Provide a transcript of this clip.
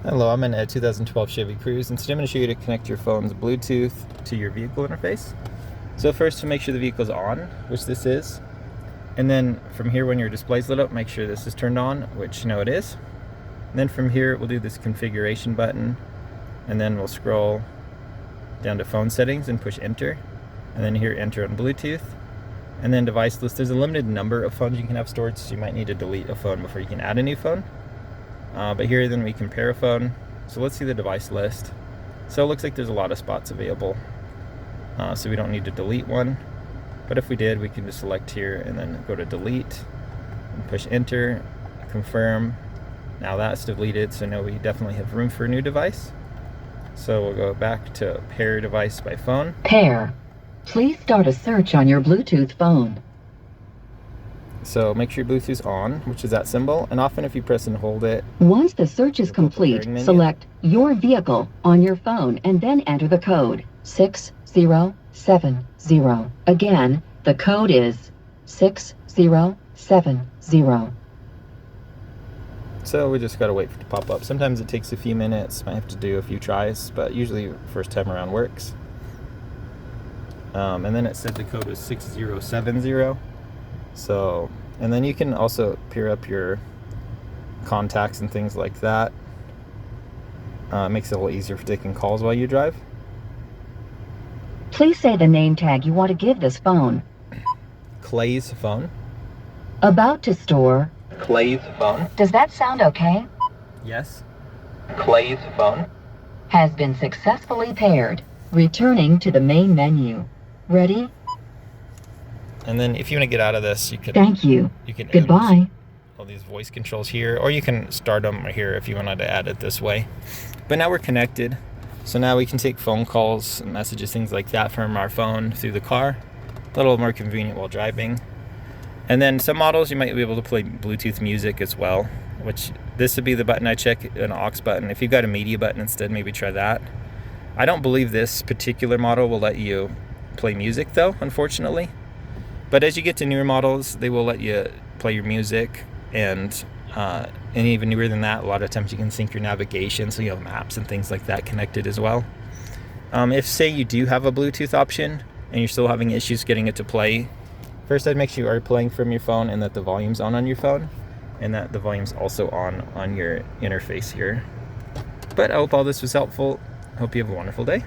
Hello, I'm in a 2012 Chevy Cruze, and today I'm going to show you to connect your phone's Bluetooth to your vehicle interface. So first, to make sure the vehicle's on, which this is, and then from here when your display's lit up, make sure this is turned on, which you know it is. And then from here, we'll do this configuration button, and then we'll scroll down to phone settings and push enter, and then here enter on Bluetooth, and then device list. There's a limited number of phones you can have stored, so you might need to delete a phone before you can add a new phone. But here then we compare a phone. So let's see the device list. So it looks like there's a lot of spots available. So we don't need to delete one. But if we did, we can just select here and then go to delete and push enter, confirm. Now that's deleted, so now we definitely have room for a new device. So we'll go back to pair device by phone. Pair. Please start a search on your Bluetooth phone. So make sure your Bluetooth's on, which is that symbol, and often if you press and hold it. Once the search is complete, select your vehicle on your phone and then enter the code 6070. Again, the code is 6070. So we just gotta wait for it to pop up. Sometimes it takes a few minutes, might have to do a few tries, but usually first time around works. And then it said the code was 6070. So, and then you can also pair up your contacts and things like that. It makes it a little easier for taking calls while you drive. Please say the name tag you want to give this phone. Clay's phone. About to store. Clay's phone. Does that sound okay? Yes. Clay's phone. Has been successfully paired. Returning to the main menu. Ready? And then if you want to get out of this, you can. Thank you. You can. Goodbye. All these voice controls here, or you can start them here if you wanted to add it this way. But now we're connected, so now we can take phone calls, messages, things like that from our phone through the car. A little more convenient while driving. And then some models you might be able to play Bluetooth music as well, which this would be the button I check, an aux button. If you've got a media button instead, maybe try that. I don't believe this particular model will let you play music though, unfortunately. But as you get to newer models, they will let you play your music, and even newer than that, a lot of times you can sync your navigation, so you have maps and things like that connected as well. If, say, you do have a Bluetooth option and you're still having issues getting it to play, first I'd make sure you are playing from your phone and that the volume's on your phone, and that the volume's also on your interface here. But I hope all this was helpful. Hope you have a wonderful day.